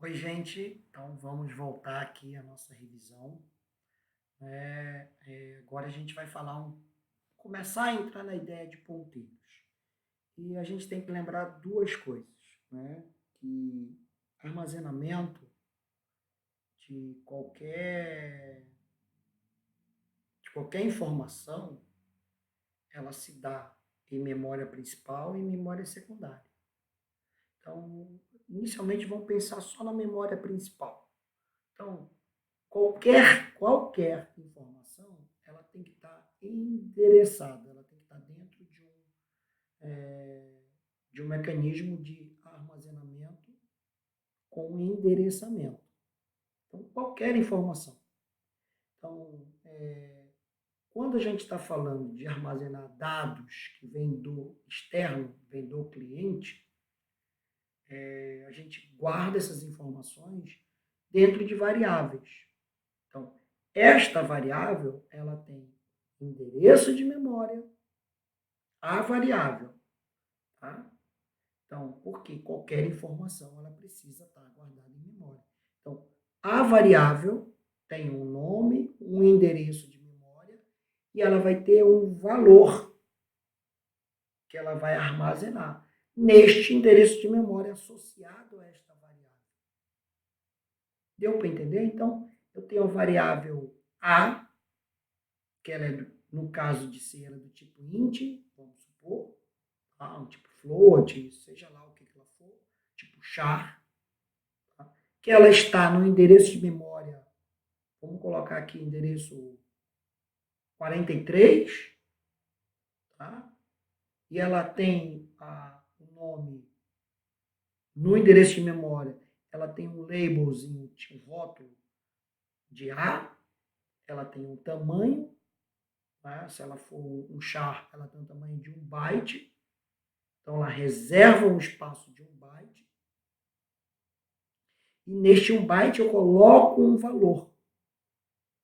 Oi, gente. Então, vamos voltar aqui à nossa revisão. Agora a gente vai começar a entrar na ideia de ponteiros. E a gente tem que lembrar duas coisas, né? Que armazenamento de qualquer informação, ela se dá em memória principal e em memória secundária. Então, inicialmente vamos pensar só na memória principal. Então, qualquer informação, ela tem que estar endereçada, ela tem que estar dentro de um mecanismo de armazenamento com endereçamento. Então, qualquer informação. Então, quando a gente está falando de armazenar dados que vêm do externo, vêm do cliente, a gente guarda essas informações dentro de variáveis. Então, esta variável, ela tem endereço de memória, a variável, tá? Então, porque qualquer informação, ela precisa estar guardada em memória. Então, a variável tem um nome, um endereço de memória, e ela vai ter um valor que ela vai armazenar neste endereço de memória associado a esta variável. Deu para entender? Então, eu tenho a variável A, que ela é, no caso de ser ela do tipo int, vamos supor, tá? Um tipo float, seja lá o que ela for, tipo char, tá? Que ela está no endereço de memória, vamos colocar aqui endereço 43, tá? E ela tem o nome no endereço de memória, ela tem um labelzinho, um rótulo de A, ela tem um tamanho, né? Se ela for um char, ela tem um tamanho de 1 byte, então ela reserva um espaço de 1 byte, e neste 1 byte eu coloco um valor,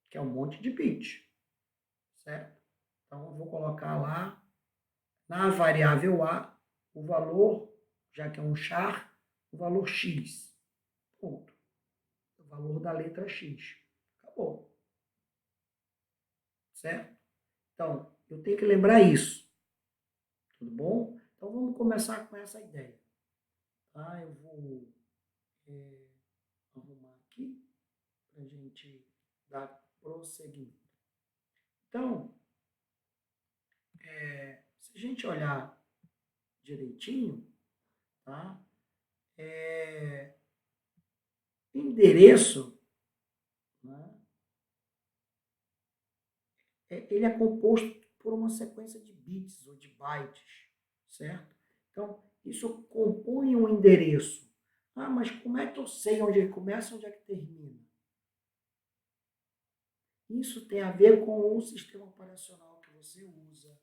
que é um monte de bit, certo? Então eu vou colocar lá, na variável A, o valor, já que é um char, o valor x. Ponto. O valor da letra x. Acabou. Certo? Então, eu tenho que lembrar isso. Tudo bom? Então, vamos começar com essa ideia. Tá? Eu vou arrumar aqui para a gente dar prosseguimento. Então, se a gente olhar direitinho, tá? Endereço, né? Ele é composto por uma sequência de bits ou de bytes, certo? Então, isso compõe um endereço. Ah, mas como é que eu sei onde ele começa e onde é que termina? Isso tem a ver com o sistema operacional que você usa,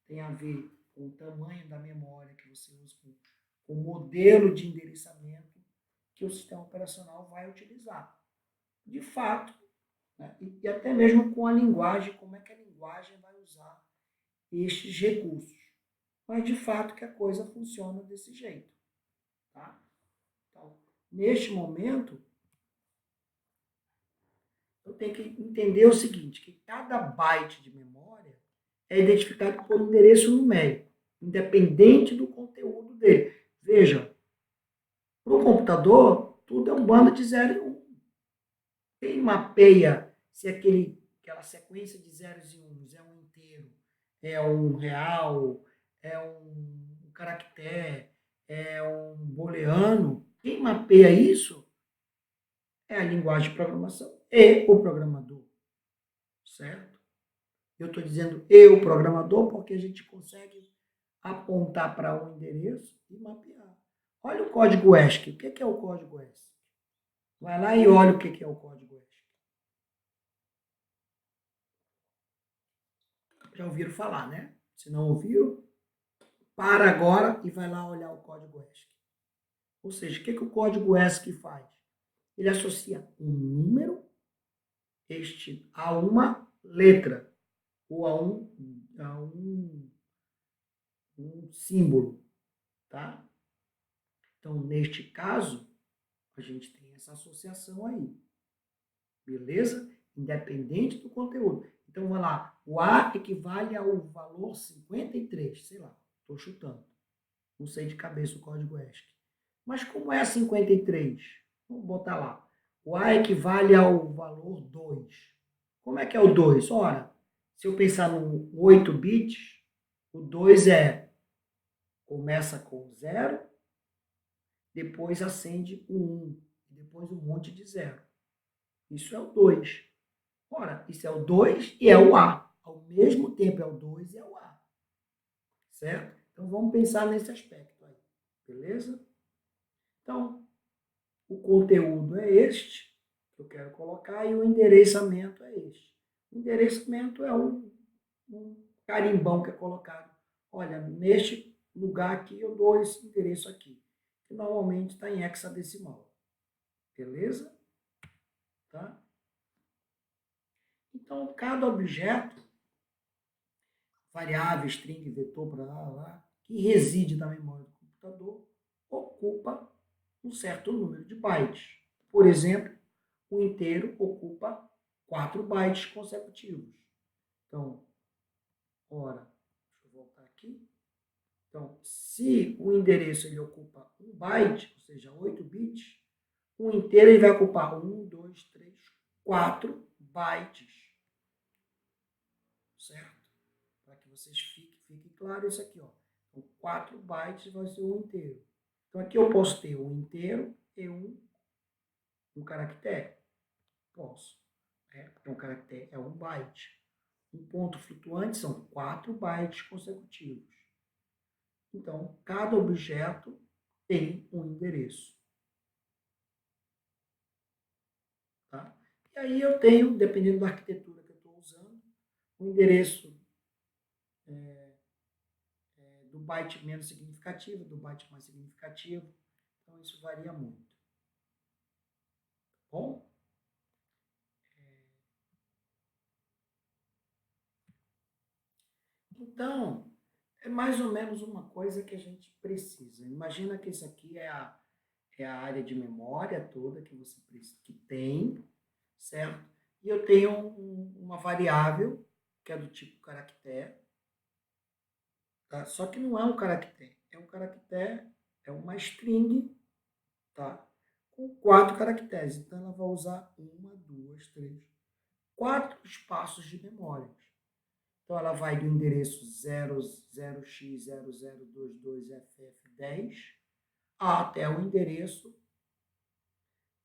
tem a ver com o tamanho da memória que você usa, com o modelo de endereçamento que o sistema operacional vai utilizar. De fato, né? E até mesmo com a linguagem, como é que a linguagem vai usar estes recursos. Mas, de fato, que a coisa funciona desse jeito. Tá? Então, neste momento, eu tenho que entender o seguinte, que cada byte de memória é identificado por um endereço numérico, independente do conteúdo dele. Veja, para o computador, tudo é um bando de 0 e 1. Quem mapeia se aquela sequência de zeros e uns é um inteiro, é um real, é um caractere, é um booleano, quem mapeia isso é a linguagem de programação e o programador, certo? Eu estou dizendo eu, programador, porque a gente consegue apontar para um endereço e mapear. Olha o código ESC. O que é o código ESC? Vai lá e olha o que é o código ESC. Já ouviram falar, né? Se não ouviram, para agora e vai lá olhar o código ESC. Ou seja, o que o código ESC faz? Ele associa um número a uma letra ou a um símbolo, tá? Então, neste caso, a gente tem essa associação aí. Beleza? Independente do conteúdo. Então, vamos lá. O A equivale ao valor 53, sei lá, estou chutando. Não sei de cabeça o código ESC. Mas como é 53? Vamos botar lá. O A equivale ao valor 2. Como é que é o 2? Ora, se eu pensar no 8 bits, o 2 começa com 0, depois acende o 1, depois um monte de 0. Isso é o 2. Ora, isso é o 2 e é o A. Ao mesmo tempo é o 2 e é o A. Certo? Então vamos pensar nesse aspecto aí. Beleza? Então, o conteúdo é este que eu quero colocar e o endereçamento é este. O endereçamento é um carimbão que é colocado. Olha, neste lugar aqui eu dou esse endereço aqui, que normalmente está em hexadecimal. Beleza? Tá? Então, cada objeto, variável, string, vetor, para lá, que reside na memória do computador, ocupa um certo número de bytes. Por exemplo, o inteiro ocupa 4 bytes consecutivos. Então, ora, deixa eu voltar aqui. Então, se o endereço ele ocupa 1 byte, ou seja, 8 bits, o inteiro ele vai ocupar 1, 2, 3, 4 bytes. Certo? Para que vocês fique claro isso aqui. Ó. Então, 4 bytes vai ser o inteiro. Então, aqui eu posso ter um inteiro e um caractere. Posso. Né? Porque um caractere é 1 byte. Um ponto flutuante são 4 bytes consecutivos. Então, cada objeto tem um endereço. Tá? E aí eu tenho, dependendo da arquitetura que eu estou usando, o endereço do byte menos significativo, do byte mais significativo. Então, isso varia muito. Bom? Então, é mais ou menos uma coisa que a gente precisa. Imagina que isso aqui é a área de memória toda que você que tem, certo? E eu tenho uma variável que é do tipo caractere, tá? Só que não é um caractere, é uma string, tá? Com 4 caracteres. Então ela vai usar 1, 2, 3, 4 espaços de memória. Então ela vai do endereço 00x0022ff10 até o endereço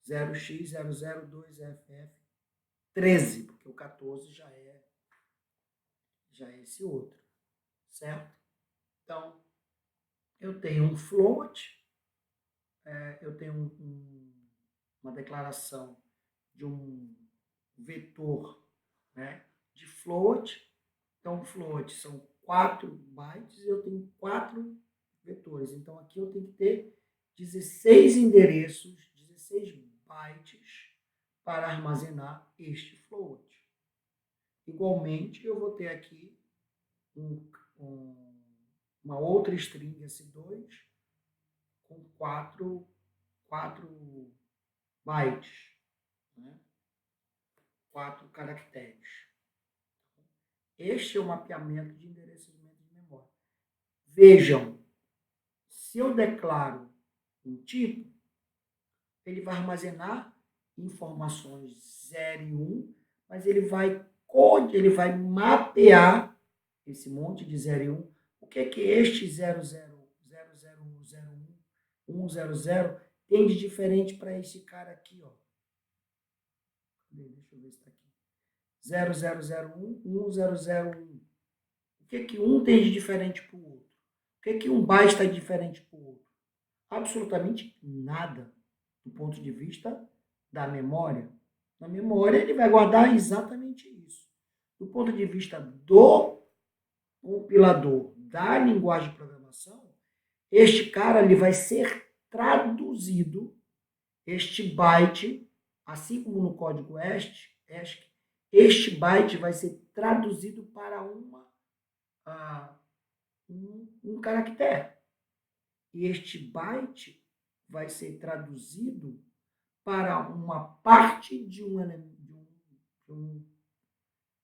0x002ff13, porque o 14 já é esse outro, certo? Então, eu tenho um float, eu tenho uma declaração de um vetor, né, de float. Então, float são 4 bytes e eu tenho 4 vetores. Então, aqui eu tenho que ter 16 endereços, 16 bytes para armazenar este float. Igualmente, eu vou ter aqui uma outra string S2 com 4 bytes, né? 4 caracteres. Este é o mapeamento de endereçamento de memória. Vejam, se eu declaro um tipo, ele vai armazenar informações 0 e 1, mas ele vai mapear esse monte de 0 e 1. O que é que este 0001 tem de diferente para esse cara aqui, ó? Deixa eu ver se está aqui. 0001, 1001. O que é que um tem de diferente para o outro? O que é que um byte está diferente para o outro? Absolutamente nada, do ponto de vista da memória. Na memória, ele vai guardar exatamente isso. Do ponto de vista do compilador da linguagem de programação, este cara ele vai ser traduzido, este byte, assim como no código ESC, este byte vai ser traduzido para um caractere. E este byte vai ser traduzido para uma parte de um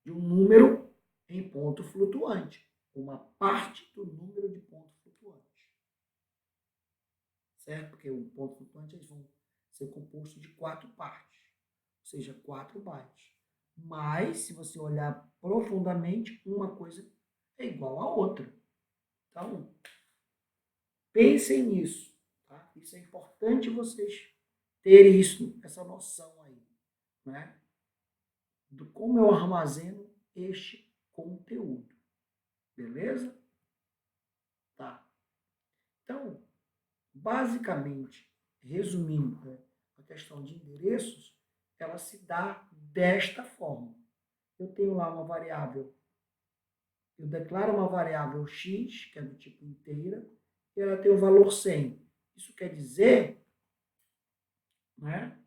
número em ponto flutuante. Uma parte do número de pontos flutuantes. Certo? Porque o ponto flutuante eles vão ser composto de 4 partes, ou seja, 4 bytes. Mas, se você olhar profundamente, uma coisa é igual à outra. Então, pensem nisso. Tá? Isso é importante vocês terem isso, essa noção aí, né? Do como eu armazeno este conteúdo. Beleza? Tá. Então, basicamente, resumindo, né, a questão de endereços, ela se dá desta forma. Eu tenho lá uma variável, eu declaro uma variável x, que é do tipo inteira, e ela tem o valor 100. Isso quer dizer, né,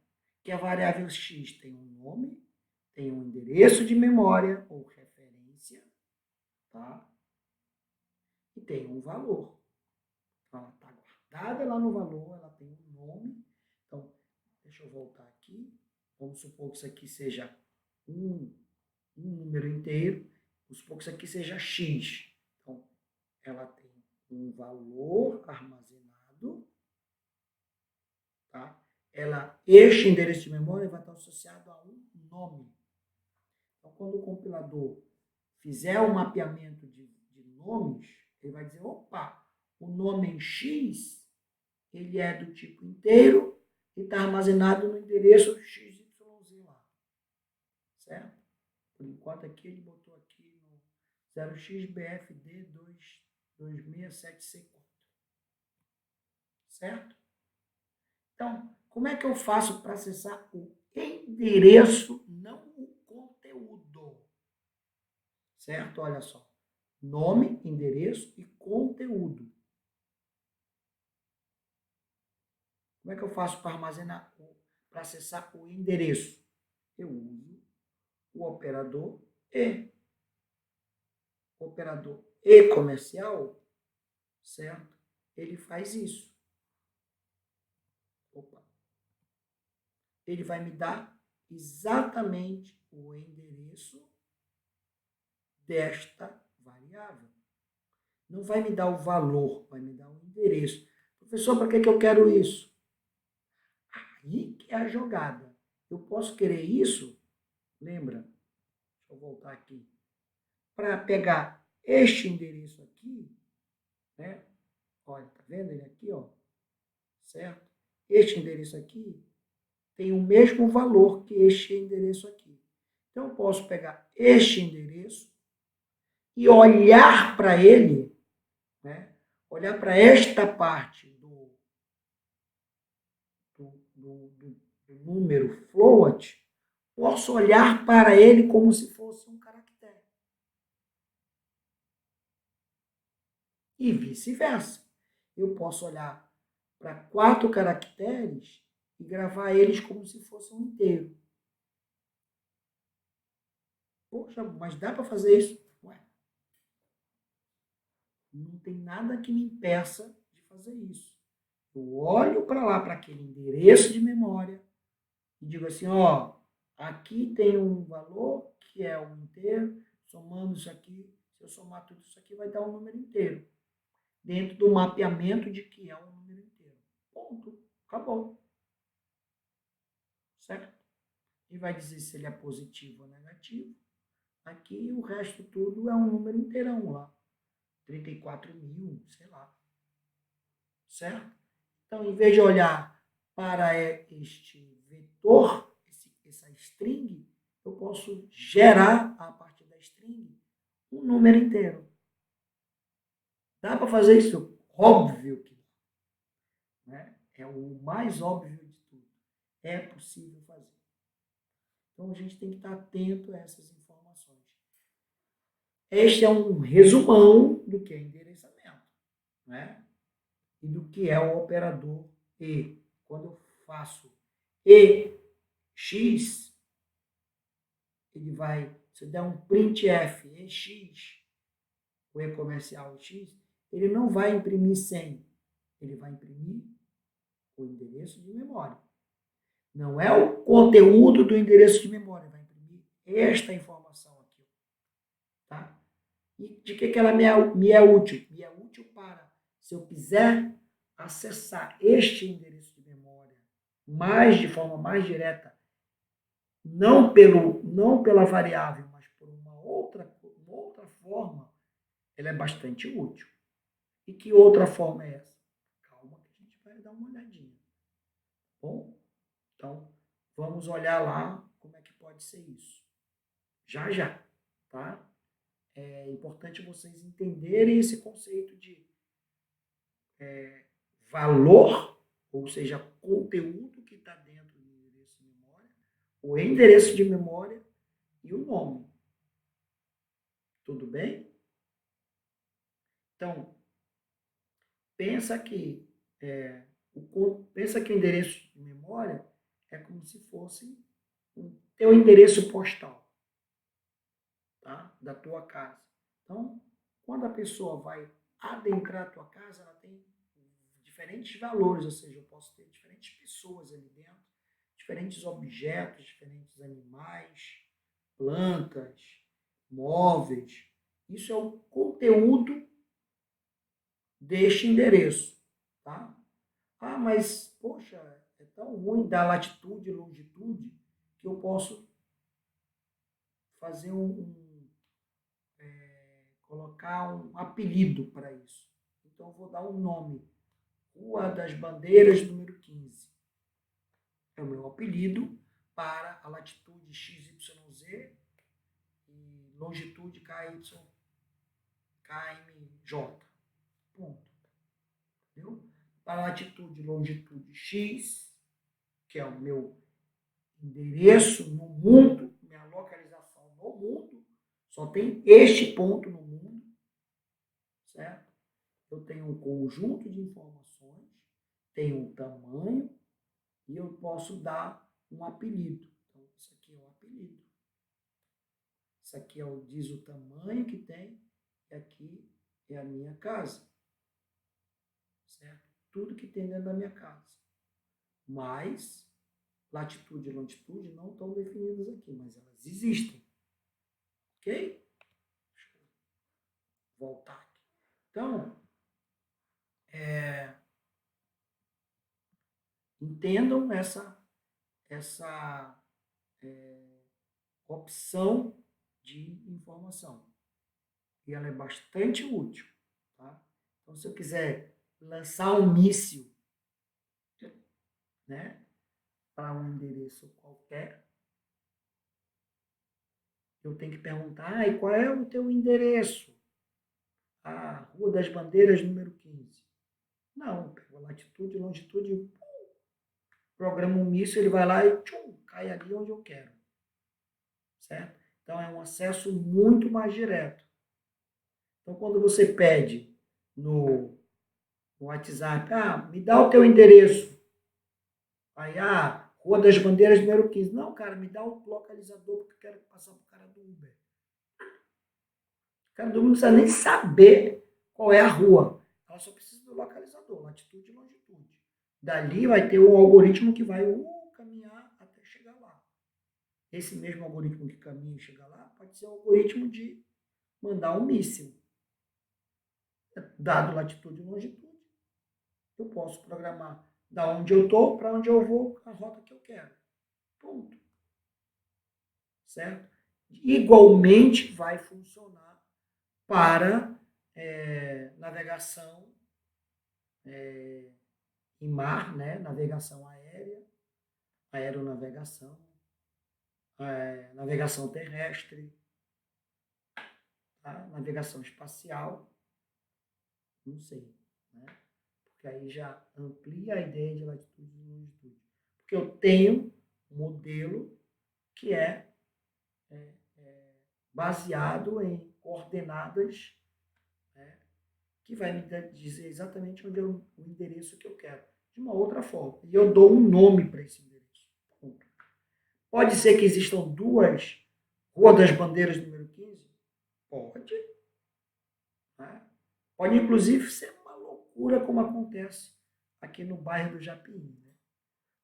que a variável x tem um nome, tem um endereço de memória ou referência, tá? E tem um valor. Então, ela está guardada lá no valor, ela tem um nome. Então, deixa eu voltar aqui. Vamos supor que isso aqui seja um número inteiro. Vamos supor que isso aqui seja x. Então, ela tem um valor armazenado. Tá? Este endereço de memória vai estar associado a um nome. Então, quando o compilador fizer o mapeamento de nomes, ele vai dizer, opa, o nome em x, ele é do tipo inteiro e está armazenado no endereço XYZ lá. Certo? Por enquanto aqui ele botou aqui no 0xBFD22674. Certo? Então, como é que eu faço para acessar o endereço, não o conteúdo? Certo? Olha só. Nome, endereço e conteúdo. Como é que eu faço para armazenar, para acessar o endereço? Eu uso o operador E. O operador E comercial, certo? Ele faz isso. Opa. Ele vai me dar exatamente o endereço desta variável. Não vai me dar o valor, vai me dar o endereço. Professor, para que eu quero isso? Aí que é a jogada. Eu posso querer isso, lembra? Deixa eu voltar aqui. Para pegar este endereço aqui, né? Olha, tá vendo ele aqui, ó? Certo? Este endereço aqui tem o mesmo valor que este endereço aqui. Então, eu posso pegar este endereço e olhar para ele, né? Olhar para esta parte do número float, posso olhar para ele como se fosse um caractere. E vice-versa. Eu posso olhar para 4 caracteres e gravar eles como se fosse um inteiro. Poxa, mas dá para fazer isso? Ué. Não tem nada que me impeça de fazer isso. Eu olho para lá, para aquele endereço de memória, e digo assim, ó, aqui tem um valor que é um inteiro, somando isso aqui, se eu somar tudo isso aqui, vai dar um número inteiro. Dentro do mapeamento de que é um número inteiro. Ponto. Acabou. Certo? E vai dizer se ele é positivo ou negativo. Aqui o resto tudo é um número inteirão lá. 34.000, sei lá. Certo? Então, em vez de olhar para este vetor, essa string, eu posso gerar, a partir da string, um número inteiro. Dá para fazer isso? Óbvio que não. Né? É o mais óbvio de tudo. É possível fazer. Então, a gente tem que estar atento a essas informações. Este é um resumão do que é endereçamento, né? E do que é o operador E. Quando eu faço EX, ele vai, se eu der um printf EX, o E comercial X, ele não vai imprimir 100, ele vai imprimir o endereço de memória. Não é o conteúdo do endereço de memória, vai imprimir esta informação aqui. Tá? E de que ela me é útil? Me é útil para, se eu quiser acessar este endereço de memória de forma mais direta, não pela variável, mas por uma outra forma, ela é bastante útil. E que outra forma é essa? Calma que a gente vai dar uma olhadinha. Bom, então vamos olhar lá como é que pode ser isso. Já, já, tá? É importante vocês entenderem esse conceito de valor, ou seja, conteúdo que está dentro do endereço de memória, o endereço de memória e o nome. Tudo bem? Então, pensa que o endereço de memória é como se fosse o teu endereço postal, tá? Da tua casa. Então, quando a pessoa vai adentrar a tua casa, ela tem diferentes valores, ou seja, eu posso ter diferentes pessoas ali dentro, diferentes objetos, diferentes animais, plantas, móveis. Isso é o conteúdo deste endereço, tá? Ah, mas, poxa, é tão ruim dar latitude e longitude que eu posso fazer colocar um apelido para isso. Então, eu vou dar um nome. Rua das Bandeiras, número 15. É o meu apelido para a latitude XYZ e longitude KMJ. Ponto. Entendeu? Para a latitude e longitude X, que é o meu endereço no mundo, minha localização no mundo, só tem este ponto no mundo, certo? Eu tenho um conjunto de informações, tenho um tamanho e eu posso dar um apelido. Então, isso aqui é um apelido. Isso aqui diz o tamanho que tem e aqui é a minha casa, certo? Tudo que tem dentro da minha casa. Mas latitude e longitude não estão definidas aqui, mas elas existem. Ok? Deixa eu voltar aqui. Então, entendam essa opção de informação. E ela é bastante útil. Tá? Então, se eu quiser lançar um míssil, né, para um endereço qualquer, eu tenho que perguntar, e qual é o teu endereço? A Rua das Bandeiras, número 15. Não, eu pego a latitude, longitude, programa um míssil, ele vai lá e tchum, cai ali onde eu quero. Certo? Então, é um acesso muito mais direto. Então, quando você pede no WhatsApp, me dá o teu endereço. Aí, Rua das Bandeiras, número 15. Não, cara, me dá o localizador, porque eu quero passar para o cara do Uber. O cara do Uber não precisa nem saber qual é a rua. Ela só precisa do localizador, latitude e longitude. Dali vai ter um algoritmo que vai caminhar até chegar lá. Esse mesmo algoritmo que caminha e chega lá pode ser o algoritmo de mandar um míssil. Dado latitude e longitude, eu posso programar da onde eu estou para onde eu vou, a rota que eu quero. Ponto. Certo? Igualmente vai funcionar para navegação em mar, né? Navegação aérea, aeronavegação, navegação terrestre, tá? Navegação espacial, não sei, né? Porque aí já amplia a ideia de latitude e longitude. Porque eu tenho um modelo que é baseado em coordenadas, né, que vai me dizer exatamente onde o endereço que eu quero, de uma outra forma. E eu dou um nome para esse endereço. Ponto. Pode ser que existam duas Rua das Bandeiras número 15? Pode. Né? Pode, inclusive, ser uma loucura como acontece aqui no bairro do Japim. Né?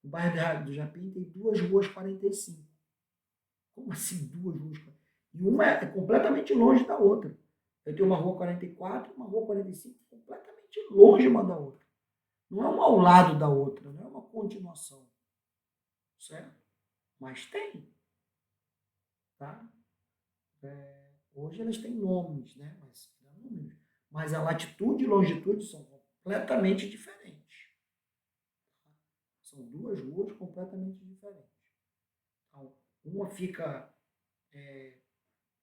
O bairro do Japim tem 2 ruas 45. Como assim 2 ruas? E uma é completamente longe da outra. Eu tenho uma rua 44 e uma rua 45 completamente longe uma da outra. Não é uma ao lado da outra, não é uma continuação. Certo? Mas tem. Tá? Hoje elas têm nomes, né? Mas a latitude e longitude são completamente diferentes. São 2 ruas completamente diferentes. Então, uma fica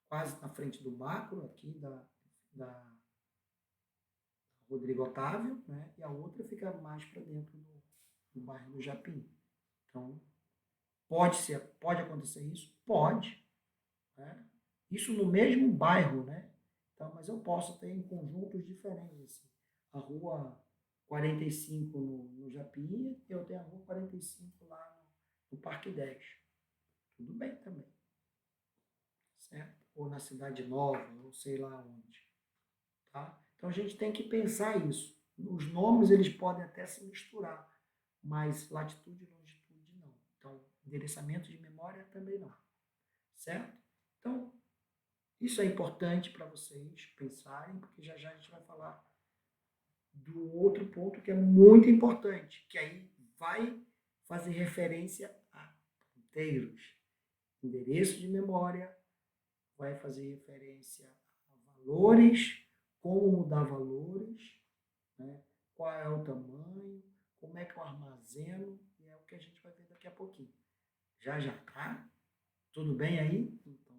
quase na frente do macro, aqui da Rodrigo Otávio, né? E a outra fica mais para dentro do bairro do Japim. Então, pode acontecer isso? Pode. Né? Isso no mesmo bairro, né? Então, mas eu posso ter em conjuntos diferentes. A rua 45 no Japim, eu tenho a rua 45 lá no Parque 10. Tudo bem também. Certo? Ou na Cidade Nova, ou sei lá onde. Tá? Então a gente tem que pensar isso. Os nomes eles podem até se misturar, mas latitude e longitude não. Então, endereçamento de memória também não. Certo? Então, isso é importante para vocês pensarem, porque já já a gente vai falar do outro ponto que é muito importante, que aí vai fazer referência a ponteiros. Endereço de memória vai fazer referência a valores, como mudar valores, né? Qual é o tamanho, como é que eu armazeno, e é o que a gente vai ver daqui a pouquinho. Já já, tá? Tudo bem aí? Então,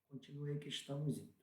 continue aí que estamos indo.